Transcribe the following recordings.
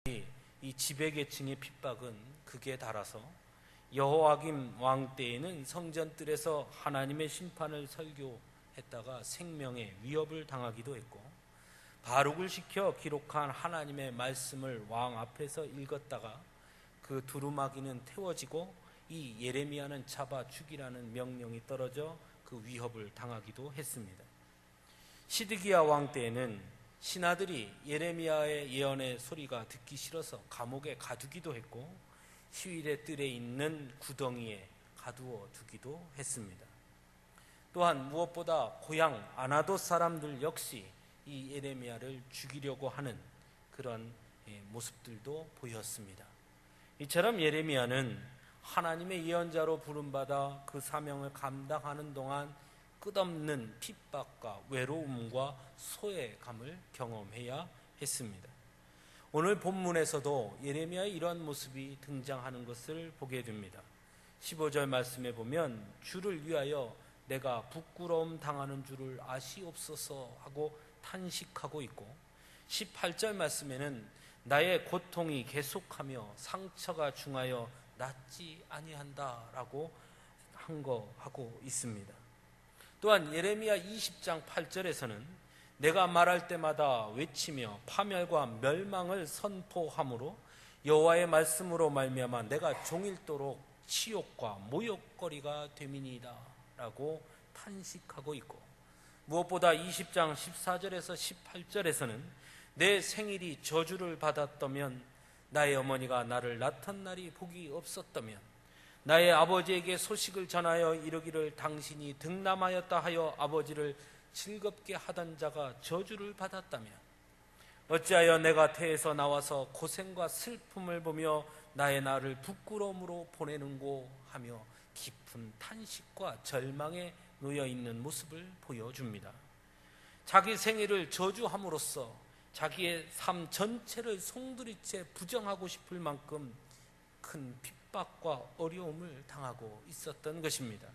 이 지배계층의 핍박은 극에 달아서 여호야김 왕 때에는 성전뜰에서 하나님의 심판을 설교했다가 생명의 위협을 당하기도 했고, 바룩을 시켜 기록한 하나님의 말씀을 왕 앞에서 읽었다가 그 두루마기는 태워지고 이 예레미야는 잡아 죽이라는 명령이 떨어져 그 위협을 당하기도 했습니다. 시드기야 왕 때에는 신하들이 예레미야의 예언의 소리가 듣기 싫어서 감옥에 가두기도 했고, 휴일의 뜰에 있는 구덩이에 가두어 두기도 했습니다. 또한 무엇보다 고향 아나돗 사람들 역시 이 예레미야를 죽이려고 하는 그런 모습들도 보였습니다. 이처럼 예레미야는 하나님의 예언자로 부름받아 그 사명을 감당하는 동안 끝없는 핍박과 외로움과 소외감을 경험해야 했습니다. 오늘 본문에서도 예레미야의 이러한 모습이 등장하는 것을 보게 됩니다. 15절 말씀에 보면 주를 위하여 내가 부끄러움 당하는 줄을 아시옵소서 하고 탄식하고 있고, 18절 말씀에는 나의 고통이 계속하며 상처가 중하여 낫지 아니한다라고 항거하고 있습니다. 또한 예레미야 20장 8절에서는 내가 말할 때마다 외치며 파멸과 멸망을 선포함으로 여호와의 말씀으로 말미암아 내가 종일토록 치욕과 모욕거리가 됨이니이다 라고 탄식하고 있고, 무엇보다 20장 14절에서 18절에서는 내 생일이 저주를 받았다면, 나의 어머니가 나를 낳던 날이 복이 없었다면, 나의 아버지에게 소식을 전하여 이르기를 당신이 득남하였다 하여 아버지를 즐겁게 하던 자가 저주를 받았다면, 어찌하여 내가 태에서 나와서 고생과 슬픔을 보며 나의 날을 부끄러움으로 보내는고 하며 깊은 탄식과 절망에 놓여있는 모습을 보여줍니다. 자기 생일을 저주함으로써 자기의 삶 전체를 송두리째 부정하고 싶을 만큼 큰 핍박과 어려움을 당하고 있었던 것입니다.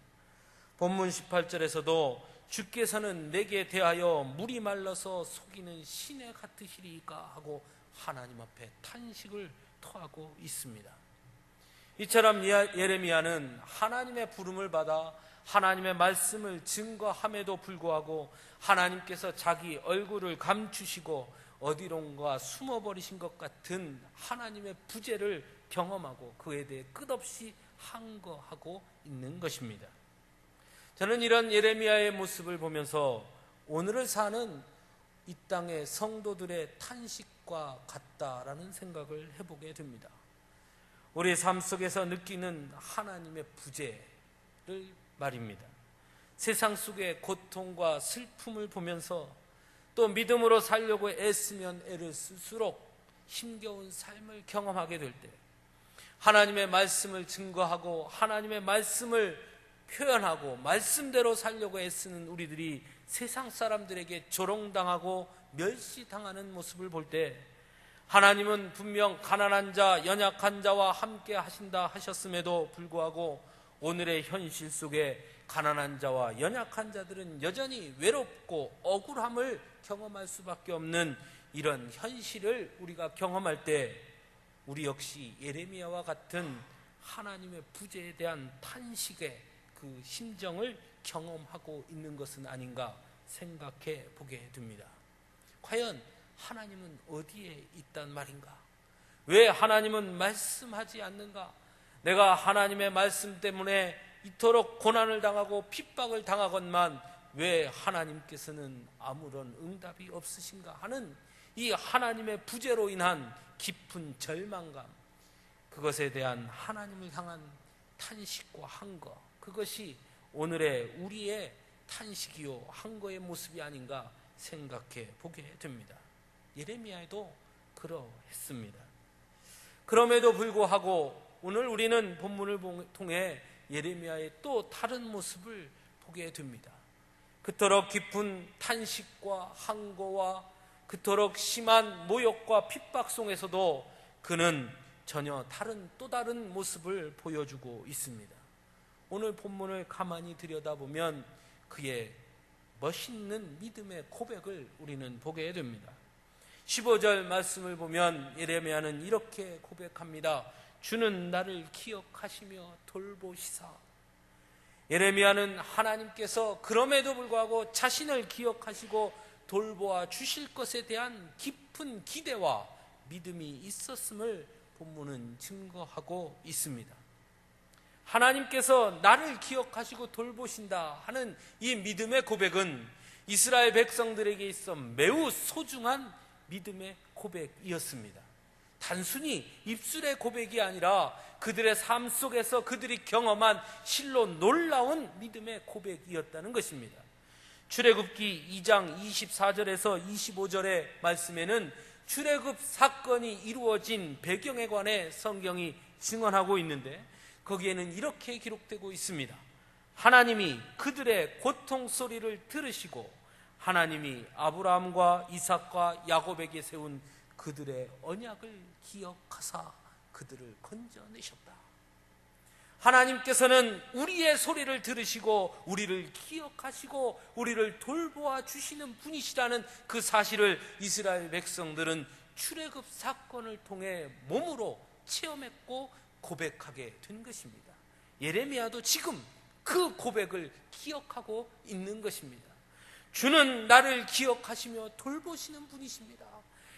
본문 18절에서도 주께서는 내게 대하여 물이 말라서 속이는 시내 같으시리까 하고 하나님 앞에 탄식을 토하고 있습니다. 이처럼 예레미야는 하나님의 부름을 받아 하나님의 말씀을 증거함에도 불구하고 하나님께서 자기 얼굴을 감추시고 어디론가 숨어버리신 것 같은 하나님의 부재를 경험하고 그에 대해 끝없이 항거하고 있는 것입니다. 저는 이런 예레미야의 모습을 보면서 오늘을 사는 이 땅의 성도들의 탄식과 같다라는 생각을 해보게 됩니다. 우리 삶 속에서 느끼는 하나님의 부재를 말입니다. 세상 속의 고통과 슬픔을 보면서 또 믿음으로 살려고 애쓰면 애를 쓸수록 힘겨운 삶을 경험하게 될 때, 하나님의 말씀을 증거하고 하나님의 말씀을 표현하고 말씀대로 살려고 애쓰는 우리들이 세상 사람들에게 조롱당하고 멸시당하는 모습을 볼 때, 하나님은 분명 가난한 자, 연약한 자와 함께 하신다 하셨음에도 불구하고 오늘의 현실 속에 가난한 자와 연약한 자들은 여전히 외롭고 억울함을 경험할 수밖에 없는 이런 현실을 우리가 경험할 때, 우리 역시 예레미야와 같은 하나님의 부재에 대한 탄식의 그 심정을 경험하고 있는 것은 아닌가 생각해 보게 됩니다. 과연 하나님은 어디에 있단 말인가? 왜 하나님은 말씀하지 않는가? 내가 하나님의 말씀 때문에 이토록 고난을 당하고 핍박을 당하건만 왜 하나님께서는 아무런 응답이 없으신가 하는 이 하나님의 부재로 인한 깊은 절망감, 그것에 대한 하나님을 향한 탄식과 항거, 그것이 오늘의 우리의 탄식이요 항거의 모습이 아닌가 생각해 보게 됩니다. 예레미야도 그러했습니다. 그럼에도 불구하고 오늘 우리는 본문을 통해 예레미야의 또 다른 모습을 보게 됩니다. 그토록 깊은 탄식과 항거와 그토록 심한 모욕과 핍박 속에서도 그는 전혀 또 다른 모습을 보여주고 있습니다. 오늘 본문을 가만히 들여다보면 그의 멋있는 믿음의 고백을 우리는 보게 됩니다. 15절 말씀을 보면 예레미야는 이렇게 고백합니다. 주는 나를 기억하시며 돌보시사. 예레미야는 하나님께서 그럼에도 불구하고 자신을 기억하시고 돌보아 주실 것에 대한 깊은 기대와 믿음이 있었음을 본문은 증거하고 있습니다. 하나님께서 나를 기억하시고 돌보신다 하는 이 믿음의 고백은 이스라엘 백성들에게 있어 매우 소중한 믿음의 고백이었습니다. 단순히 입술의 고백이 아니라 그들의 삶 속에서 그들이 경험한 실로 놀라운 믿음의 고백이었다는 것입니다. 출애굽기 2장 24절에서 25절의 말씀에는 출애굽 사건이 이루어진 배경에 관해 성경이 증언하고 있는데 거기에는 이렇게 기록되고 있습니다. 하나님이 그들의 고통 소리를 들으시고 하나님이 아브라함과 이삭과 야곱에게 세운 그들의 언약을 기억하사 그들을 건져내셨다. 하나님께서는 우리의 소리를 들으시고 우리를 기억하시고 우리를 돌보아 주시는 분이시라는 그 사실을 이스라엘 백성들은 출애굽 사건을 통해 몸으로 체험했고 고백하게 된 것입니다. 예레미야도 지금 그 고백을 기억하고 있는 것입니다. 주는 나를 기억하시며 돌보시는 분이십니다.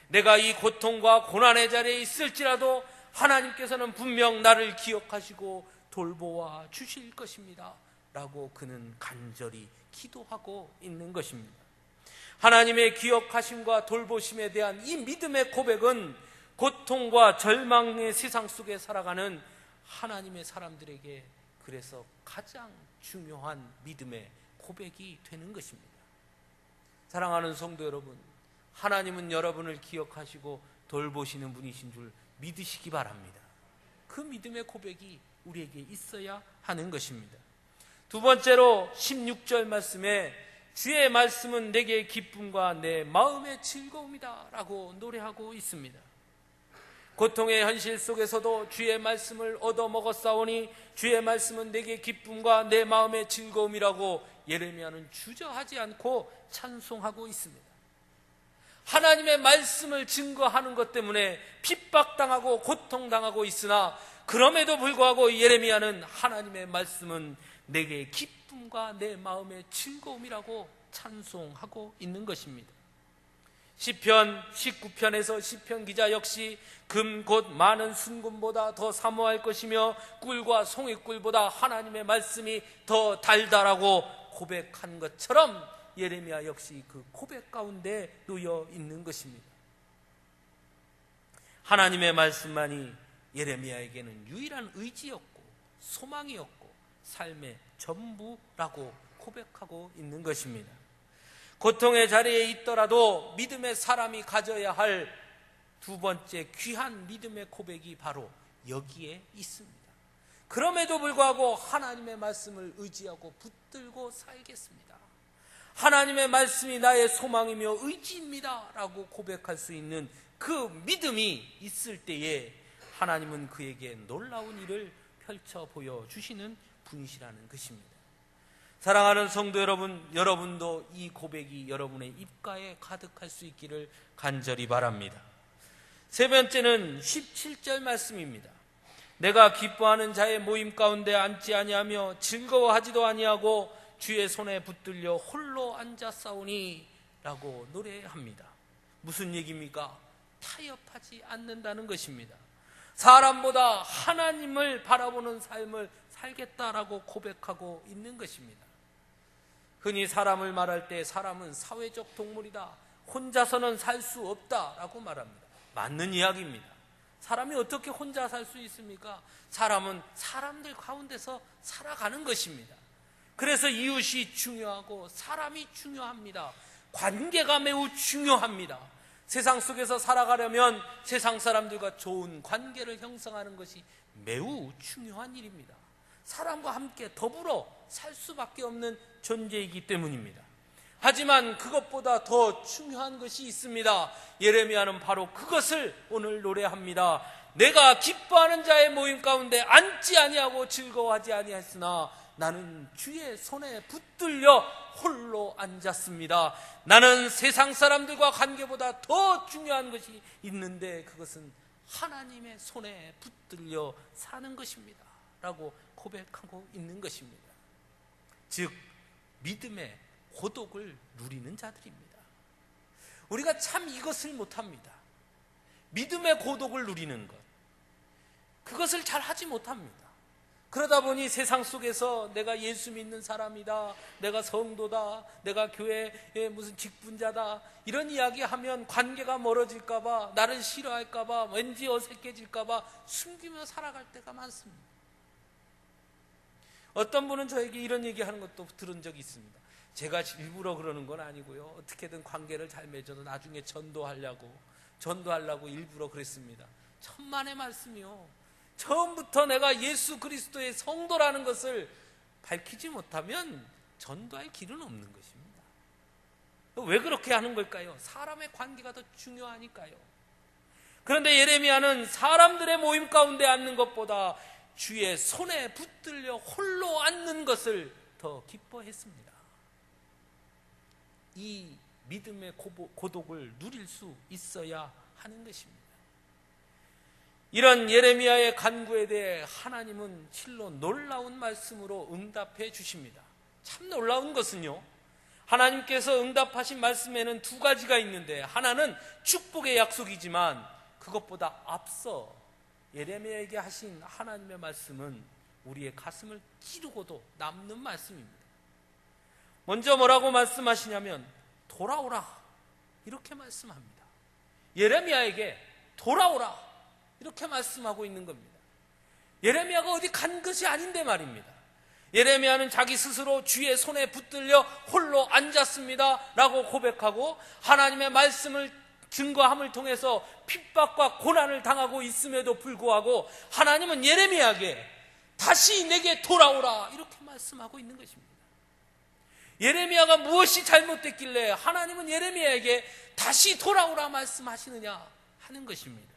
내가 이 고통과 고난의 자리에 있을지라도 하나님께서는 분명 나를 기억하시고 돌보아 주실 것입니다 라고 그는 간절히 기도하고 있는 것입니다. 하나님의 기억하심과 돌보심에 대한 이 믿음의 고백은 고통과 절망의 세상 속에 살아가는 하나님의 사람들에게 그래서 가장 중요한 믿음의 고백이 되는 것입니다. 사랑하는 성도 여러분, 하나님은 여러분을 기억하시고 돌보시는 분이신 줄 믿으시기 바랍니다. 그 믿음의 고백이 우리에게 있어야 하는 것입니다. 두 번째로 16절 말씀에 주의 말씀은 내게 기쁨과 내 마음의 즐거움이다 라고 노래하고 있습니다. 고통의 현실 속에서도 주의 말씀을 얻어먹었사오니 주의 말씀은 내게 기쁨과 내 마음의 즐거움이라고 예레미야는 주저하지 않고 찬송하고 있습니다. 하나님의 말씀을 증거하는 것 때문에 핍박당하고 고통당하고 있으나 그럼에도 불구하고 예레미야는 하나님의 말씀은 내게 기쁨과 내 마음의 즐거움이라고 찬송하고 있는 것입니다. 시편 19편에서 시편 기자 역시 금 곧 많은 순금보다 더 사모할 것이며 꿀과 송이꿀보다 하나님의 말씀이 더 달달하고 고백한 것처럼 예레미야 역시 그 고백 가운데 놓여 있는 것입니다. 하나님의 말씀만이 예레미야에게는 유일한 의지였고 소망이었고 삶의 전부라고 고백하고 있는 것입니다. 고통의 자리에 있더라도 믿음의 사람이 가져야 할 두 번째 귀한 믿음의 고백이 바로 여기에 있습니다. 그럼에도 불구하고 하나님의 말씀을 의지하고 붙들고 살겠습니다. 하나님의 말씀이 나의 소망이며 의지입니다 라고 고백할 수 있는 그 믿음이 있을 때에 하나님은 그에게 놀라운 일을 펼쳐 보여주시는 분이시라는 것입니다. 사랑하는 성도 여러분, 여러분도 이 고백이 여러분의 입가에 가득할 수 있기를 간절히 바랍니다. 세 번째는 17절 말씀입니다. 내가 기뻐하는 자의 모임 가운데 앉지 아니하며 즐거워하지도 아니하고 주의 손에 붙들려 홀로 앉았사오니 라고 노래합니다. 무슨 얘기입니까? 타협하지 않는다는 것입니다. 사람보다 하나님을 바라보는 삶을 살겠다라고 고백하고 있는 것입니다. 흔히 사람을 말할 때 사람은 사회적 동물이다, 혼자서는 살 수 없다라고 말합니다. 맞는 이야기입니다. 사람이 어떻게 혼자 살 수 있습니까? 사람은 사람들 가운데서 살아가는 것입니다. 그래서 이웃이 중요하고 사람이 중요합니다. 관계가 매우 중요합니다. 세상 속에서 살아가려면 세상 사람들과 좋은 관계를 형성하는 것이 매우 중요한 일입니다. 사람과 함께 더불어 살 수밖에 없는 존재이기 때문입니다. 하지만 그것보다 더 중요한 것이 있습니다. 예레미야는 바로 그것을 오늘 노래합니다. 내가 기뻐하는 자의 모임 가운데 앉지 아니하고 즐거워하지 아니하였으나 나는 주의 손에 붙들려 홀로 앉았습니다. 나는 세상 사람들과 관계보다 더 중요한 것이 있는데 그것은 하나님의 손에 붙들려 사는 것입니다 라고 고백하고 있는 것입니다. 즉 믿음의 고독을 누리는 자들입니다. 우리가 참 이것을 못합니다. 믿음의 고독을 누리는 것, 그것을 잘 하지 못합니다. 그러다 보니 세상 속에서 내가 예수 믿는 사람이다, 내가 성도다, 내가 교회의 무슨 직분자다, 이런 이야기하면 관계가 멀어질까봐, 나를 싫어할까봐, 왠지 어색해질까봐 숨기며 살아갈 때가 많습니다. 어떤 분은 저에게 이런 얘기하는 것도 들은 적이 있습니다. 제가 일부러 그러는 건 아니고요, 어떻게든 관계를 잘 맺어서 나중에 전도하려고 일부러 그랬습니다. 천만의 말씀이요, 처음부터 내가 예수 그리스도의 성도라는 것을 밝히지 못하면 전도할 길은 없는 것입니다. 왜 그렇게 하는 걸까요? 사람의 관계가 더 중요하니까요. 그런데 예레미야는 사람들의 모임 가운데 앉는 것보다 주의 손에 붙들려 홀로 앉는 것을 더 기뻐했습니다. 이 믿음의 고독을 누릴 수 있어야 하는 것입니다. 이런 예레미야의 간구에 대해 하나님은 실로 놀라운 말씀으로 응답해 주십니다. 참 놀라운 것은요, 하나님께서 응답하신 말씀에는 두 가지가 있는데, 하나는 축복의 약속이지만 그것보다 앞서 예레미야에게 하신 하나님의 말씀은 우리의 가슴을 찌르고도 남는 말씀입니다. 먼저 뭐라고 말씀하시냐면 돌아오라, 이렇게 말씀합니다. 예레미야에게 돌아오라, 이렇게 말씀하고 있는 겁니다. 예레미야가 어디 간 것이 아닌데 말입니다. 예레미야는 자기 스스로 주의 손에 붙들려 홀로 앉았습니다 라고 고백하고 하나님의 말씀을 증거함을 통해서 핍박과 고난을 당하고 있음에도 불구하고 하나님은 예레미야에게 다시 내게 돌아오라, 이렇게 말씀하고 있는 것입니다. 예레미야가 무엇이 잘못됐길래 하나님은 예레미야에게 다시 돌아오라 말씀하시느냐 하는 것입니다.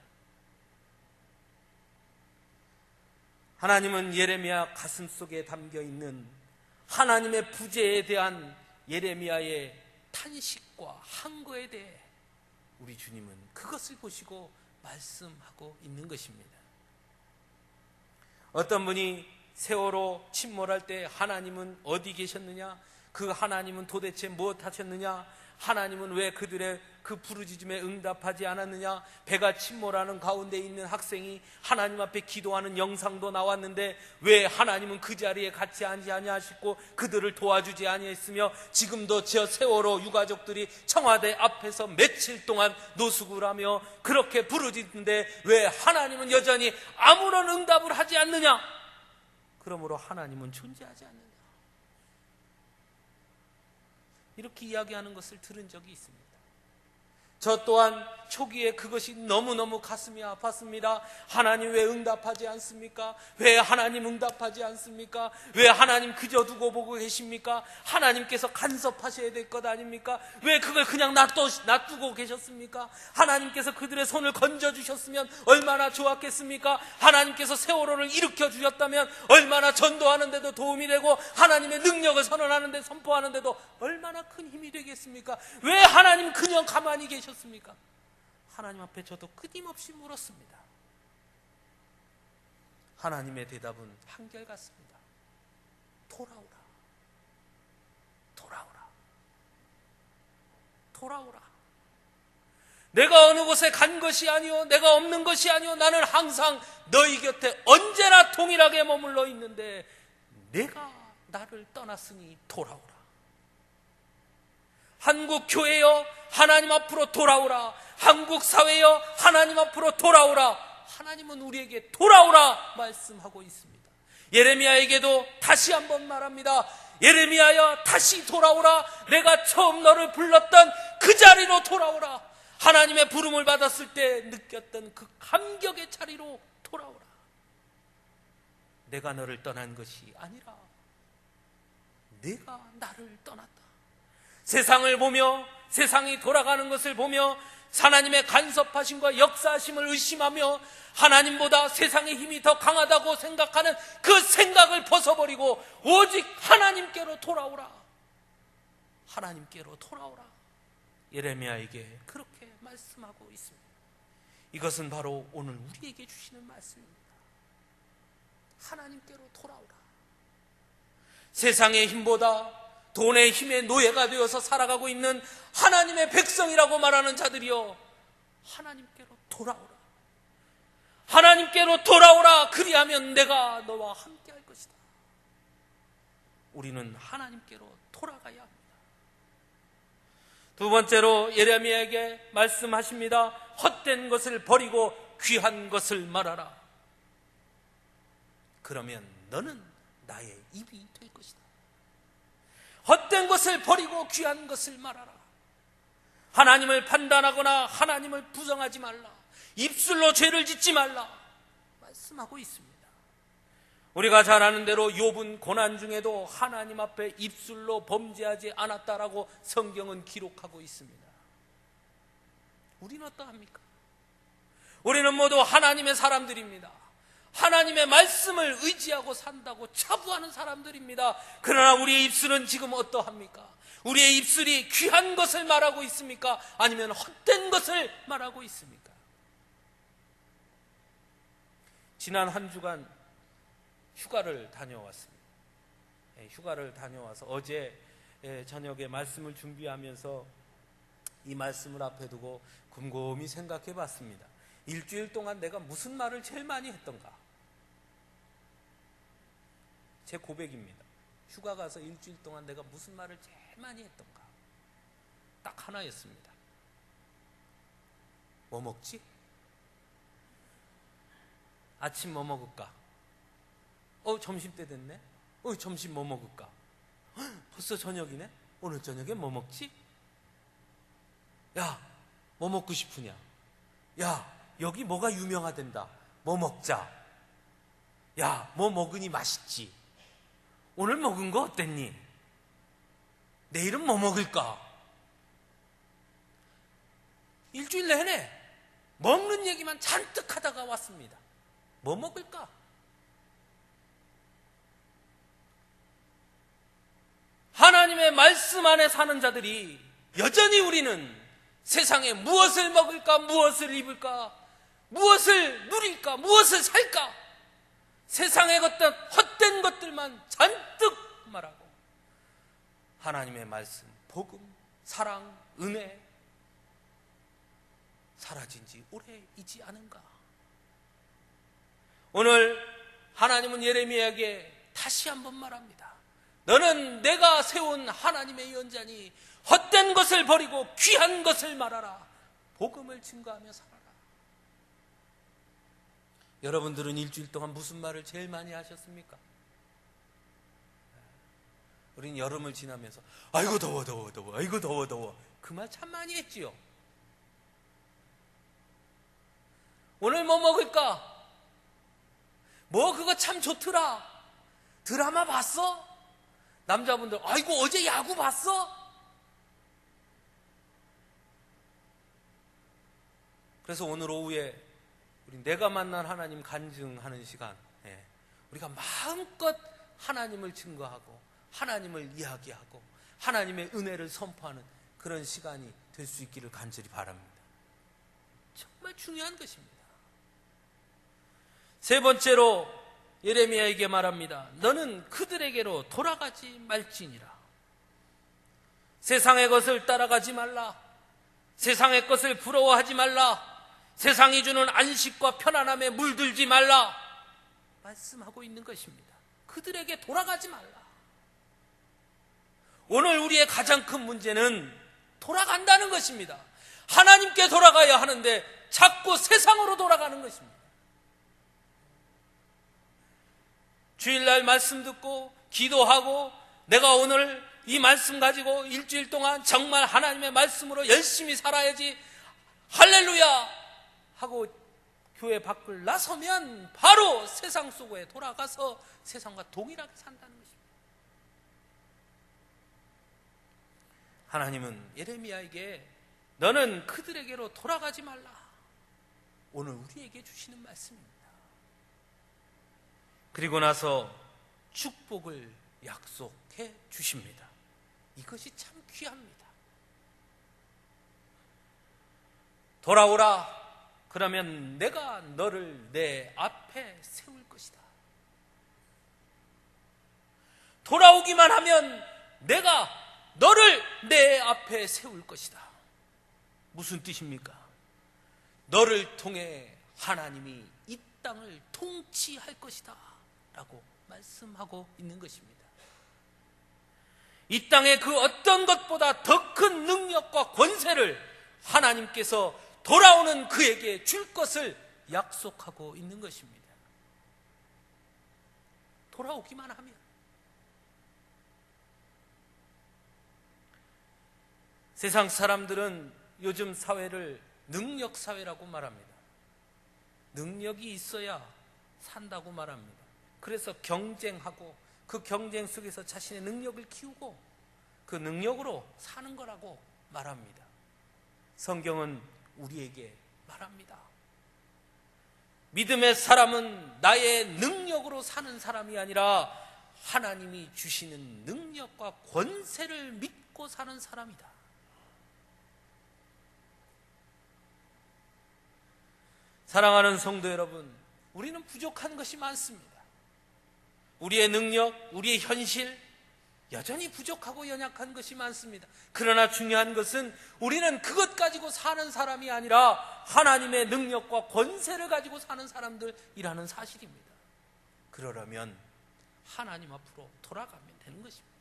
하나님은 예레미야 가슴속에 담겨있는 하나님의 부재에 대한 예레미야의 탄식과 항거에 대해 우리 주님은 그것을 보시고 말씀하고 있는 것입니다. 어떤 분이 세월호 침몰할 때 하나님은 어디 계셨느냐, 그 하나님은 도대체 무엇 하셨느냐, 하나님은 왜 그들의 그 부르짖음에 응답하지 않았느냐, 배가 침몰하는 가운데 있는 학생이 하나님 앞에 기도하는 영상도 나왔는데 왜 하나님은 그 자리에 같이 앉지 아니하시고 그들을 도와주지 아니했으며 지금도 저 세월호 유가족들이 청와대 앞에서 며칠 동안 노숙을 하며 그렇게 부르짖는데 왜 하나님은 여전히 아무런 응답을 하지 않느냐, 그러므로 하나님은 존재하지 않느냐, 이렇게 이야기하는 것을 들은 적이 있습니다. 저 또한 초기에 그것이 너무너무 가슴이 아팠습니다. 하나님 왜 응답하지 않습니까? 왜 하나님 응답하지 않습니까? 왜 하나님 그저 두고 보고 계십니까? 하나님께서 간섭하셔야 될 것 아닙니까? 왜 그걸 그냥 놔두고 계셨습니까? 하나님께서 그들의 손을 건져주셨으면 얼마나 좋았겠습니까? 하나님께서 세월호를 일으켜 주셨다면 얼마나 전도하는데도 도움이 되고 하나님의 능력을 선언하는데 선포하는데도 얼마나 큰 힘이 되겠습니까? 왜 하나님 그냥 가만히 계셨습니까? 하나님 앞에 저도 끊임없이 물었습니다. 하나님의 대답은 한결같습니다. 돌아오라, 돌아오라, 돌아오라. 내가 어느 곳에 간 것이 아니오, 내가 없는 것이 아니오, 나는 항상 너희 곁에 언제나 동일하게 머물러 있는데 내가 나를 떠났으니 돌아오라. 한국 교회여 하나님 앞으로 돌아오라. 한국 사회여 하나님 앞으로 돌아오라. 하나님은 우리에게 돌아오라 말씀하고 있습니다. 예레미야에게도 다시 한번 말합니다. 예레미야여 다시 돌아오라. 내가 처음 너를 불렀던 그 자리로 돌아오라. 하나님의 부름을 받았을 때 느꼈던 그 감격의 자리로 돌아오라. 내가 너를 떠난 것이 아니라 내가 나를 떠났다. 세상을 보며 세상이 돌아가는 것을 보며 하나님의 간섭하심과 역사하심을 의심하며 하나님보다 세상의 힘이 더 강하다고 생각하는 그 생각을 벗어버리고 오직 하나님께로 돌아오라. 하나님께로 돌아오라. 예레미야에게 그렇게 말씀하고 있습니다. 이것은 바로 오늘 우리에게 주시는 말씀입니다. 하나님께로 돌아오라. 세상의 힘보다 돈의 힘의 노예가 되어서 살아가고 있는 하나님의 백성이라고 말하는 자들이여, 하나님께로 돌아오라. 하나님께로 돌아오라. 그리하면 내가 너와 함께 할 것이다. 우리는 하나님께로 돌아가야 합니다. 두 번째로 예레미야에게 말씀하십니다. 헛된 것을 버리고 귀한 것을 말하라. 그러면 너는 나의 입이 될 것이다. 헛된 것을 버리고 귀한 것을 말하라. 하나님을 판단하거나 하나님을 부정하지 말라. 입술로 죄를 짓지 말라 말씀하고 있습니다. 우리가 잘 아는 대로 욥은 고난 중에도 하나님 앞에 입술로 범죄하지 않았다라고 성경은 기록하고 있습니다. 우리는 어떠합니까? 우리는 모두 하나님의 사람들입니다. 하나님의 말씀을 의지하고 산다고 자부하는 사람들입니다. 그러나 우리의 입술은 지금 어떠합니까? 우리의 입술이 귀한 것을 말하고 있습니까? 아니면 헛된 것을 말하고 있습니까? 지난 한 주간 휴가를 다녀왔습니다. 휴가를 다녀와서 어제 저녁에 말씀을 준비하면서 이 말씀을 앞에 두고 곰곰이 생각해 봤습니다. 일주일 동안 내가 무슨 말을 제일 많이 했던가? 제 고백입니다. 휴가 가서 일주일 동안 내가 무슨 말을 제일 많이 했던가? 딱 하나였습니다. 뭐 먹지? 아침 뭐 먹을까? 점심때 됐네? 점심 뭐 먹을까? 벌써 저녁이네? 오늘 저녁에 뭐 먹지? 야, 뭐 먹고 싶으냐? 야, 여기 뭐가 유명하단다. 뭐 먹자. 야, 뭐 먹으니 맛있지? 오늘 먹은 거 어땠니? 내일은 뭐 먹을까? 일주일 내내 먹는 얘기만 잔뜩 하다가 왔습니다. 뭐 먹을까? 하나님의 말씀 안에 사는 자들이 여전히 우리는 세상에 무엇을 먹을까, 무엇을 입을까, 무엇을 누릴까, 무엇을 살까, 세상의 어떤 헛된 것들만 잔뜩 말하고 하나님의 말씀, 복음, 사랑, 은혜 사라진 지 오래이지 않은가? 오늘 하나님은 예레미야에게 다시 한번 말합니다. 너는 내가 세운 하나님의 예언자니 헛된 것을 버리고 귀한 것을 말하라. 복음을 증거하며 살아라. 여러분들은 일주일 동안 무슨 말을 제일 많이 하셨습니까? 우린 여름을 지나면서 아이고 더워 더워 더워 아이고 더워 더워 그 말 참 많이 했지요. 오늘 뭐 먹을까? 뭐 그거 참 좋더라. 드라마 봤어? 남자분들 아이고 어제 야구 봤어? 그래서 오늘 오후에 우리 내가 만난 하나님 간증하는 시간, 우리가 마음껏 하나님을 증거하고 하나님을 이야기하고 하나님의 은혜를 선포하는 그런 시간이 될 수 있기를 간절히 바랍니다. 정말 중요한 것입니다. 세 번째로 예레미야에게 말합니다. 너는 그들에게로 돌아가지 말지니라. 세상의 것을 따라가지 말라. 세상의 것을 부러워하지 말라. 세상이 주는 안식과 편안함에 물들지 말라 말씀하고 있는 것입니다. 그들에게 돌아가지 말라. 오늘 우리의 가장 큰 문제는 돌아간다는 것입니다. 하나님께 돌아가야 하는데 자꾸 세상으로 돌아가는 것입니다. 주일날 말씀 듣고 기도하고 내가 오늘 이 말씀 가지고 일주일 동안 정말 하나님의 말씀으로 열심히 살아야지 할렐루야 하고 교회 밖을 나서면 바로 세상 속에 돌아가서 세상과 동일하게 산다는 것입니다. 하나님은 예레미야에게 너는 그들에게로 돌아가지 말라. 오늘 우리에게 주시는 말씀입니다. 그리고 나서 축복을 약속해 주십니다. 이것이 참 귀합니다. 돌아오라. 그러면 내가 너를 내 앞에 세울 것이다. 돌아오기만 하면 내가 너를 내 앞에 세울 것이다. 무슨 뜻입니까? 너를 통해 하나님이 이 땅을 통치할 것이다 라고 말씀하고 있는 것입니다. 이 땅의 그 어떤 것보다 더 큰 능력과 권세를 하나님께서 돌아오는 그에게 줄 것을 약속하고 있는 것입니다. 돌아오기만 하면. 세상 사람들은 요즘 사회를 능력사회라고 말합니다. 능력이 있어야 산다고 말합니다. 그래서 경쟁하고 그 경쟁 속에서 자신의 능력을 키우고 그 능력으로 사는 거라고 말합니다. 성경은 우리에게 말합니다. 믿음의 사람은 나의 능력으로 사는 사람이 아니라 하나님이 주시는 능력과 권세를 믿고 사는 사람이다. 사랑하는 성도 여러분, 우리는 부족한 것이 많습니다. 우리의 능력, 우리의 현실, 여전히 부족하고 연약한 것이 많습니다. 그러나 중요한 것은 우리는 그것 가지고 사는 사람이 아니라 하나님의 능력과 권세를 가지고 사는 사람들이라는 사실입니다. 그러려면 하나님 앞으로 돌아가면 되는 것입니다.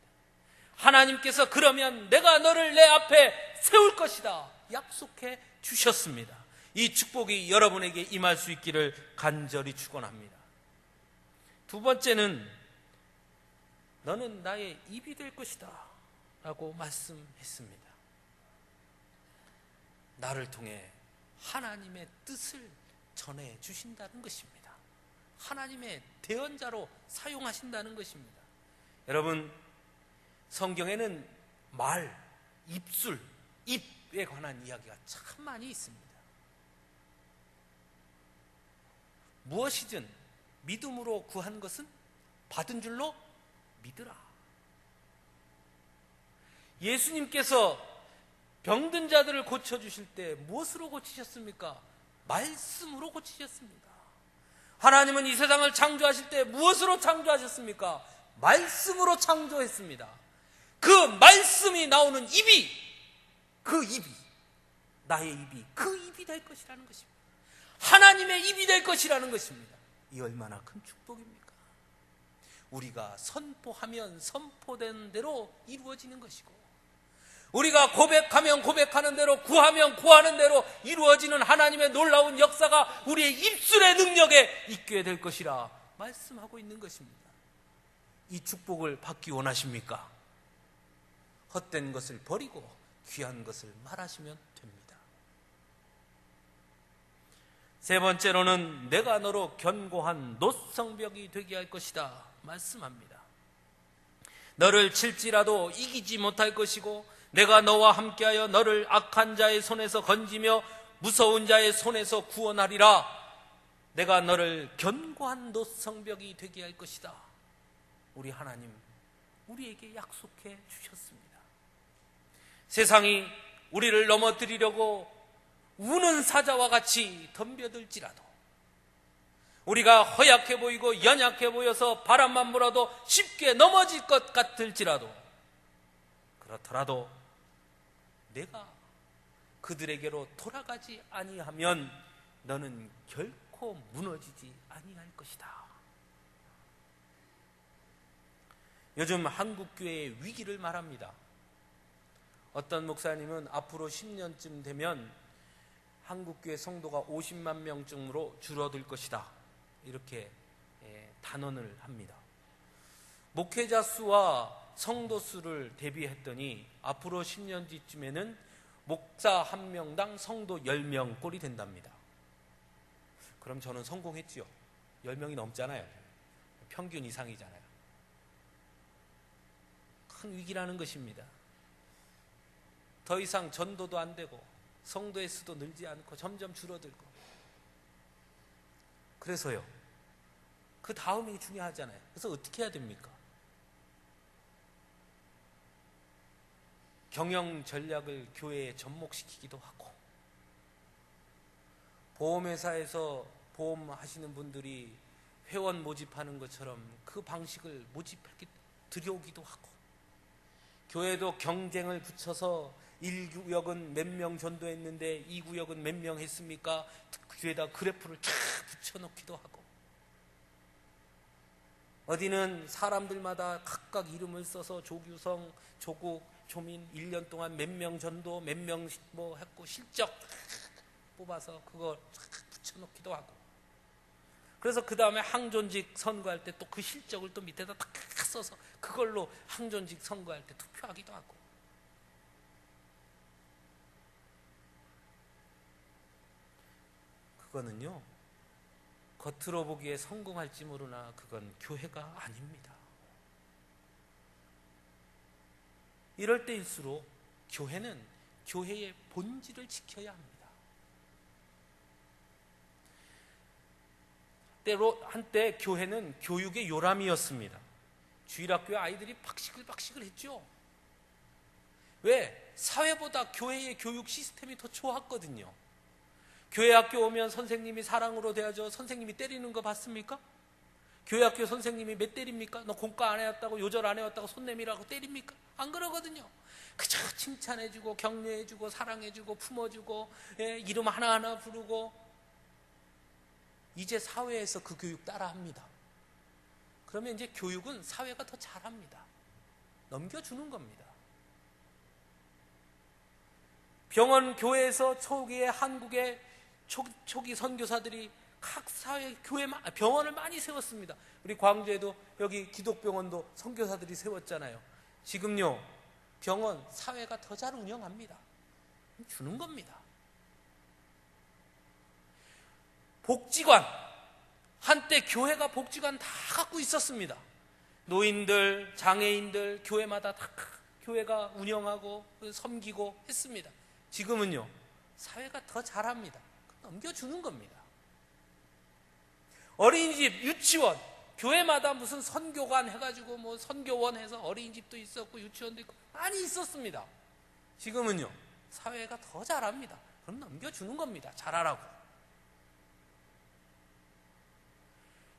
하나님께서 그러면 내가 너를 내 앞에 세울 것이다 약속해 주셨습니다. 이 축복이 여러분에게 임할 수 있기를 간절히 축원합니다. 두 번째는 너는 나의 입이 될 것이다 라고 말씀했습니다. 나를 통해 하나님의 뜻을 전해 주신다는 것입니다. 하나님의 대언자로 사용하신다는 것입니다. 여러분, 성경에는 말, 입술, 입에 관한 이야기가 참 많이 있습니다. 무엇이든 믿음으로 구한 것은 받은 줄로 믿으라. 예수님께서 병든 자들을 고쳐주실 때 무엇으로 고치셨습니까? 말씀으로 고치셨습니다. 하나님은 이 세상을 창조하실 때 무엇으로 창조하셨습니까? 말씀으로 창조했습니다. 그 말씀이 나오는 입이, 그 입이, 나의 입이 그 입이 될 것이라는 것입니다. 하나님의 입이 될 것이라는 것입니다. 이 얼마나 큰 축복입니까? 우리가 선포하면 선포된 대로 이루어지는 것이고, 우리가 고백하면 고백하는 대로, 구하면 구하는 대로 이루어지는 하나님의 놀라운 역사가 우리의 입술의 능력에 있게 될 것이라 말씀하고 있는 것입니다. 이 축복을 받기 원하십니까? 헛된 것을 버리고 귀한 것을 말하시면 됩니다. 세 번째로는 내가 너로 견고한 노성벽이 되게 할 것이다 말씀합니다. 너를 칠지라도 이기지 못할 것이고, 내가 너와 함께하여 너를 악한 자의 손에서 건지며 무서운 자의 손에서 구원하리라. 내가 너를 견고한 노성벽이 되게 할 것이다. 우리 하나님 우리에게 약속해 주셨습니다. 세상이 우리를 넘어뜨리려고 우는 사자와 같이 덤벼들지라도, 우리가 허약해 보이고 연약해 보여서 바람만 불어도 쉽게 넘어질 것 같을지라도, 그렇더라도 내가 그들에게로 돌아가지 아니하면 너는 결코 무너지지 아니할 것이다. 요즘 한국교회의 위기를 말합니다. 어떤 목사님은 앞으로 10년쯤 되면 한국교회 성도가 50만 명쯤으로 줄어들 것이다, 이렇게 단언을 합니다. 목회자 수와 성도 수를 대비했더니 앞으로 10년 뒤쯤에는 목사 1명당 성도 10명 꼴이 된답니다. 그럼 저는 성공했지요. 10명이 넘잖아요. 평균 이상이잖아요. 큰 위기라는 것입니다. 더 이상 전도도 안 되고 성도의 수도 늘지 않고 점점 줄어들고. 그래서요, 그 다음이 중요하잖아요. 그래서 어떻게 해야 됩니까? 경영 전략을 교회에 접목시키기도 하고, 보험회사에서 보험하시는 분들이 회원 모집하는 것처럼 그 방식을 모집하기 들여오기도 하고, 교회도 경쟁을 붙여서 1구역은 몇 명 전도했는데 2구역은 몇 명 했습니까? 뒤에다 그래프를 쫙 붙여놓기도 하고, 어디는 사람들마다 각각 이름을 써서 조규성, 조국, 조민 1년 동안 몇 명 전도, 몇 명 뭐 했고 실적 뽑아서 그걸 쫙 붙여놓기도 하고, 그래서 그 다음에 항존직 선거할 때 또 그 실적을 또 밑에다 딱 써서 그걸로 항존직 선거할 때 투표하기도 하고. 그거는요, 겉으로 보기에 성공할지 모르나 그건 교회가 아닙니다. 이럴 때일수록 교회는 교회의 본질을 지켜야 합니다. 한때 교회는 교육의 요람이었습니다. 주일학교에 아이들이 박식을 했죠. 왜? 사회보다 교회의 교육 시스템이 더 좋았거든요. 교회 학교 오면 선생님이 사랑으로 대하죠. 선생님이 때리는 거 봤습니까? 교회 학교 선생님이 몇 때립니까? 너 공과 안 해왔다고, 요절 안 해왔다고 손 내밀라고 때립니까? 안 그러거든요. 그저 칭찬해주고 격려해주고 사랑해주고 품어주고, 이름 하나하나 부르고. 이제 사회에서 그 교육 따라합니다. 그러면 이제 교육은 사회가 더 잘합니다. 넘겨주는 겁니다. 병원 교회에서 초기에 한국의 초기 선교사들이 각 사회 병원을 많이 세웠습니다. 우리 광주에도 여기 기독병원도 선교사들이 세웠잖아요. 지금요, 병원 사회가 더 잘 운영합니다. 주는 겁니다. 복지관, 한때 교회가 복지관 다 갖고 있었습니다. 노인들, 장애인들 교회마다 다 교회가 운영하고 섬기고 했습니다. 지금은요, 사회가 더 잘합니다. 넘겨주는 겁니다. 어린이집, 유치원, 교회마다 무슨 선교관 해가지고 뭐 선교원 해서 어린이집도 있었고 유치원도 있고 많이 있었습니다. 지금은요, 사회가 더 잘합니다. 그럼 넘겨주는 겁니다. 잘하라고.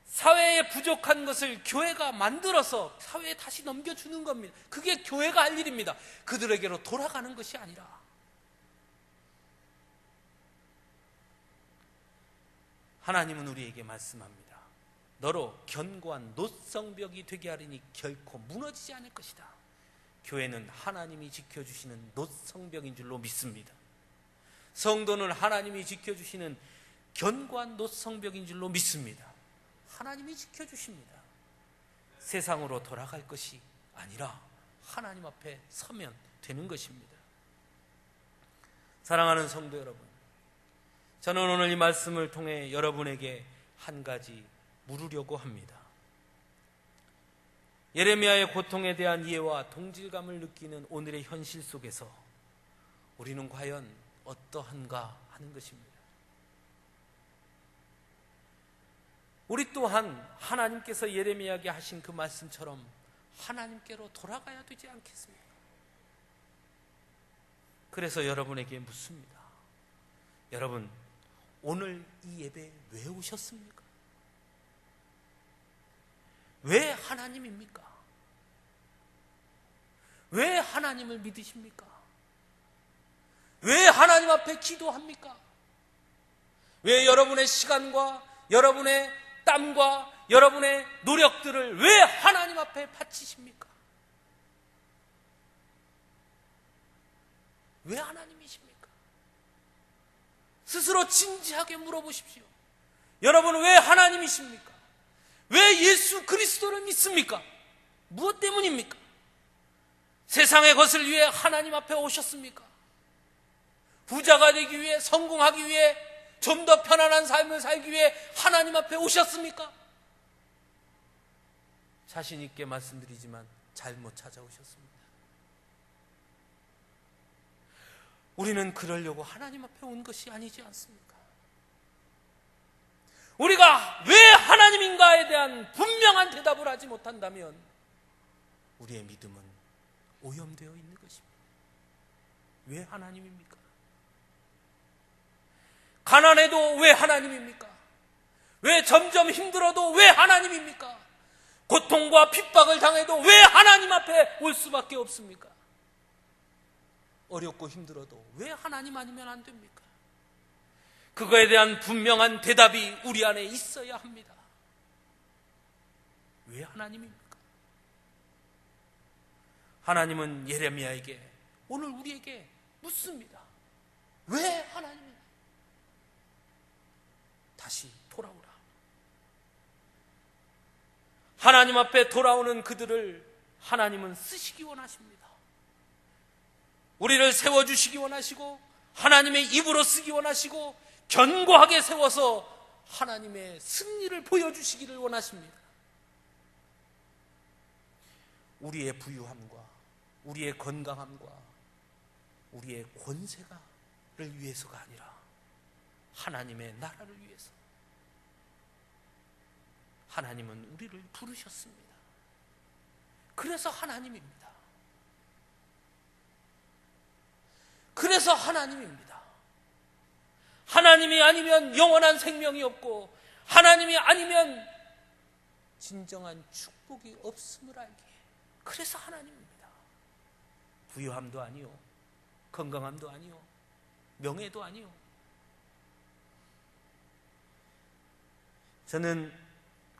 사회에 부족한 것을 교회가 만들어서 사회에 다시 넘겨주는 겁니다. 그게 교회가 할 일입니다. 그들에게로 돌아가는 것이 아니라. 하나님은 우리에게 말씀합니다. 너로 견고한 노성벽이 되게 하리니 결코 무너지지 않을 것이다. 교회는 하나님이 지켜주시는 노성벽인 줄로 믿습니다. 성도는 하나님이 지켜주시는 견고한 노성벽인 줄로 믿습니다. 하나님이 지켜주십니다. 세상으로 돌아갈 것이 아니라 하나님 앞에 서면 되는 것입니다. 사랑하는 성도 여러분, 저는 오늘 이 말씀을 통해 여러분에게 한 가지 물으려고 합니다. 예레미야의 고통에 대한 이해와 동질감을 느끼는 오늘의 현실 속에서 우리는 과연 어떠한가 하는 것입니다. 우리 또한 하나님께서 예레미야에게 하신 그 말씀처럼 하나님께로 돌아가야 되지 않겠습니까? 그래서 여러분에게 묻습니다. 여러분, 오늘 이 예배에 왜 오셨습니까? 왜 하나님입니까? 왜 하나님을 믿으십니까? 왜 하나님 앞에 기도합니까? 왜 여러분의 시간과 여러분의 땀과 여러분의 노력들을 왜 하나님 앞에 바치십니까? 왜 하나님이십니까? 스스로 진지하게 물어보십시오. 여러분, 왜 하나님이십니까? 왜 예수 그리스도를 믿습니까? 무엇 때문입니까? 세상의 것을 위해 하나님 앞에 오셨습니까? 부자가 되기 위해, 성공하기 위해, 좀 더 편안한 삶을 살기 위해 하나님 앞에 오셨습니까? 자신 있게 말씀드리지만 잘못 찾아오셨습니다. 우리는 그러려고 하나님 앞에 온 것이 아니지 않습니까? 우리가 왜 하나님인가에 대한 분명한 대답을 하지 못한다면 우리의 믿음은 오염되어 있는 것입니다. 왜 하나님입니까? 가난해도 왜 하나님입니까? 왜 점점 힘들어도 왜 하나님입니까? 고통과 핍박을 당해도 왜 하나님 앞에 올 수밖에 없습니까? 어렵고 힘들어도 왜 하나님 아니면 안 됩니까? 그거에 대한 분명한 대답이 우리 안에 있어야 합니다. 왜 하나님입니까? 하나님은 예레미야에게 오늘 우리에게 묻습니다. 왜 하나님입니까? 다시 돌아오라. 하나님 앞에 돌아오는 그들을 하나님은 쓰시기 원하십니다. 우리를 세워주시기 원하시고 하나님의 입으로 쓰기 원하시고 견고하게 세워서 하나님의 승리를 보여주시기를 원하십니다. 우리의 부유함과 우리의 건강함과 우리의 권세가를 위해서가 아니라 하나님의 나라를 위해서. 하나님은 우리를 부르셨습니다. 그래서 하나님입니다. 그래서 하나님입니다. 하나님이 아니면 영원한 생명이 없고 하나님이 아니면 진정한 축복이 없음을 알기에 그래서 하나님입니다. 부유함도 아니요, 건강함도 아니요, 명예도 아니요. 저는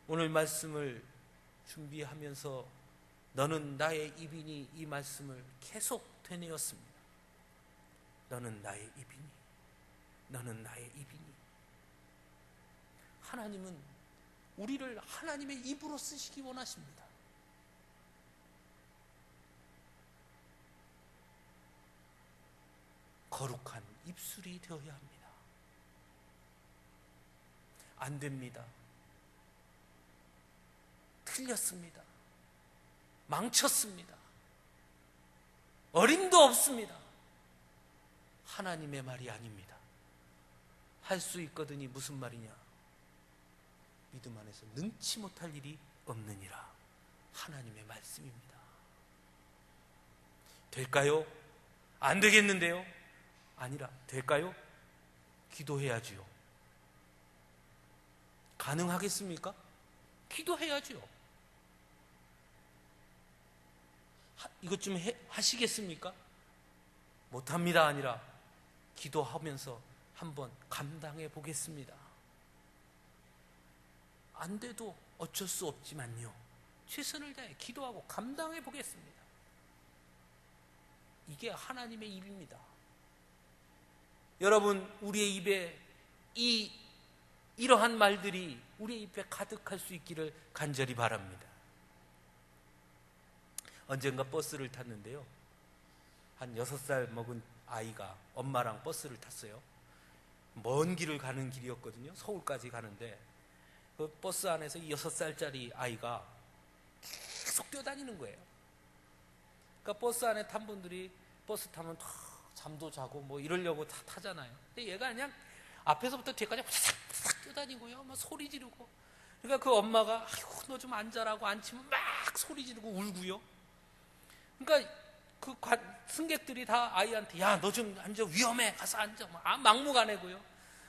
오늘 말씀을 준비하면서 너는 나의 입이니 이 말씀을 계속 되뇌었습니다. 너는 나의 입이니, 너는 나의 입이니. 하나님은 우리를 하나님의 입으로 쓰시기 원하십니다. 거룩한 입술이 되어야 합니다. 안 됩니다. 틀렸습니다. 망쳤습니다. 어림도 없습니다. 하나님의 말이 아닙니다. 할 수 있거든이 무슨 말이냐? 믿음 안에서 능치 못할 일이 없느니라. 하나님의 말씀입니다. 될까요? 안 되겠는데요? 아니라 될까요? 기도해야지요. 가능하겠습니까? 기도해야지요. 이것 좀 하시겠습니까? 못합니다 아니라 기도하면서 한번 감당해 보겠습니다. 안 돼도 어쩔 수 없지만요, 최선을 다해 기도하고 감당해 보겠습니다. 이게 하나님의 입입니다. 여러분, 우리의 입에 이러한 말들이 우리의 입에 가득할 수 있기를 간절히 바랍니다. 언젠가 버스를 탔는데요, 한 6살 먹은 아이가 엄마랑 버스를 탔어요. 먼 길을 가는 길이었거든요. 서울까지 가는데 그 버스 안에서 이 6살짜리 아이가 계속 뛰어다니는 거예요. 그러니까 버스 안에 탄 분들이 버스 타면 잠도 자고 뭐 이러려고 다 타잖아요. 근데 얘가 그냥 앞에서부터 뒤까지 후다닥 뛰어다니고요, 막 소리 지르고. 그러니까 그 엄마가 아이고 너 좀 앉아라고 앉히면 막 소리 지르고 울고요. 그러니까 그 승객들이 다 아이한테 야 너 좀 앉아, 위험해, 가서 앉아, 막무가내고요.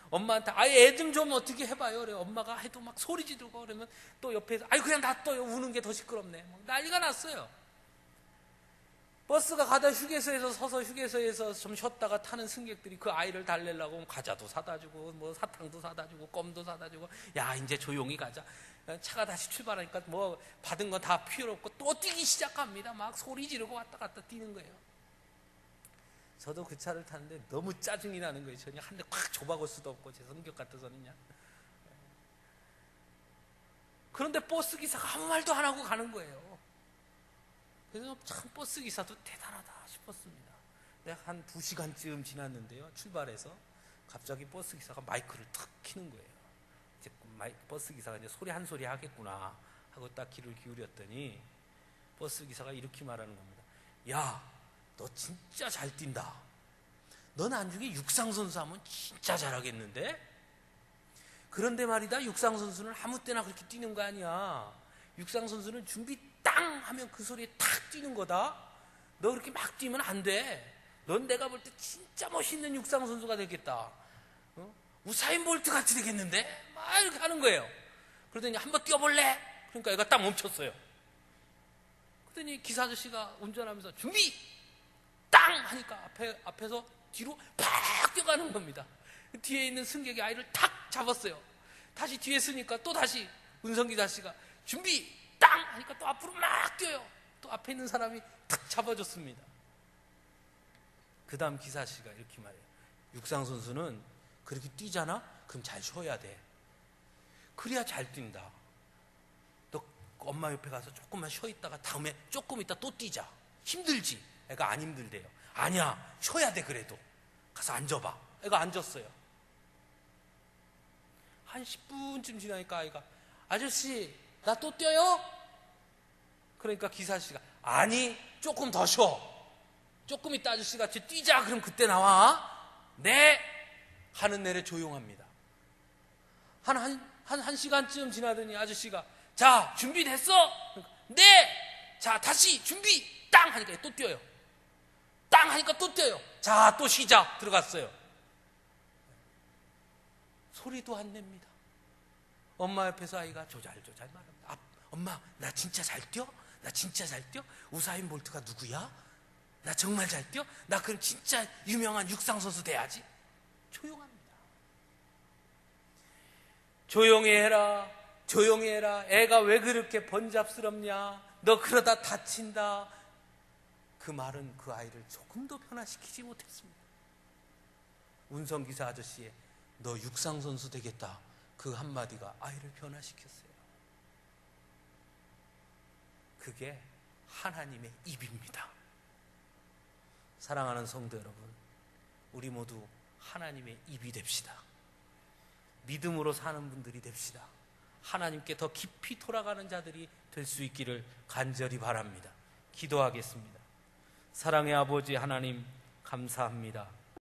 엄마한테 아이 애 좀 어떻게 해봐요. 그래 엄마가 해도 막 소리 지르고 그러면 또 옆에서 아이 그냥 놔둬요, 우는 게 더 시끄럽네, 난리가 났어요. 버스가 가다 휴게소에서 서서 휴게소에서 좀 쉬었다가 타는 승객들이 그 아이를 달래려고 과자도 사다 주고 뭐 사탕도 사다 주고 껌도 사다 주고, 야 이제 조용히 가자. 차가 다시 출발하니까 뭐 받은 건 다 필요 없고 또 뛰기 시작합니다. 막 소리 지르고 왔다 갔다 뛰는 거예요. 저도 그 차를 타는데 너무 짜증이 나는 거예요. 저는 한 대 콱 줘박을 수도 없고 제 성격 같아서는요. 그런데 버스 기사가 아무 말도 안 하고 가는 거예요. 그래서 참 버스 기사도 대단하다 싶었습니다. 한 2시간쯤 지났는데요, 출발해서 갑자기 버스 기사가 마이크를 탁 키는 거예요. 이제 버스 기사가 이제 소리 한 소리 하겠구나 하고 딱 귀를 기울였더니 버스 기사가 이렇게 말하는 겁니다. 야, 너 진짜 잘 뛴다. 너 나중에 육상선수 하면 진짜 잘하겠는데? 그런데 말이다, 육상선수는 아무 때나 그렇게 뛰는 거 아니야. 육상선수는 준비 땅 하면 그 소리에 탁 뛰는 거다. 너 그렇게 막 뛰면 안 돼. 넌 내가 볼 때 진짜 멋있는 육상선수가 되겠다. 우사인 볼트 같이 되겠는데? 막 이렇게 하는 거예요. 그러더니 한번 뛰어볼래? 그러니까 얘가 딱 멈췄어요. 그러더니 기사 아저씨가 운전하면서 준비! 땅! 하니까 앞에서 뒤로 팍 뛰어가는 겁니다. 뒤에 있는 승객이 아이를 탁 잡았어요. 다시 뒤에 서니까 또 다시 운전기사 아저씨가 준비! 땅! 하니까 또 앞으로 막 뛰어요. 또 앞에 있는 사람이 탁 잡아줬습니다. 그 다음 기사 아저씨가 이렇게 말해요. 육상선수는 그렇게 뛰잖아? 그럼 잘 쉬어야 돼. 그래야 잘 뛴다. 너 엄마 옆에 가서 조금만 쉬어 있다가 다음에 조금 있다 또 뛰자. 힘들지? 애가 안 힘들대요. 아니야, 쉬어야 돼. 그래도 가서 앉아봐. 애가 앉았어요. 한 10분쯤 지나니까 아이가 아저씨 나 또 뛰어요? 그러니까 기사 아저씨가 아니 조금 더 쉬어. 조금 있다 아저씨가 뛰자. 그럼 그때 나와. 네 하는 내내 조용합니다. 한 시간쯤 지나더니 아저씨가 자 준비됐어? 그러니까, 네. 자 다시 준비 땅 하니까 또 뛰어요. 땅 하니까 또 뛰어요. 자 또 시작. 들어갔어요. 소리도 안 냅니다. 엄마 옆에서 아이가 조잘조잘 말합니다. 엄마 나 진짜 잘 뛰어? 나 진짜 잘 뛰어? 우사인 볼트가 누구야? 나 정말 잘 뛰어? 나 그럼 진짜 유명한 육상선수 돼야지. 조용합니다. 조용히 해라. 조용히 해라. 애가 왜 그렇게 번잡스럽냐? 너 그러다 다친다. 그 말은 그 아이를 조금도 변화시키지 못했습니다. 운송기사 아저씨의 너 육상선수 되겠다. 그 한마디가 아이를 변화시켰어요. 그게 하나님의 입입니다. 사랑하는 성도 여러분, 우리 모두 하나님의 입이 됩시다. 믿음으로 사는 분들이 됩시다. 하나님께 더 깊이 돌아가는 자들이 될 수 있기를 간절히 바랍니다. 기도하겠습니다. 사랑의 아버지 하나님 감사합니다.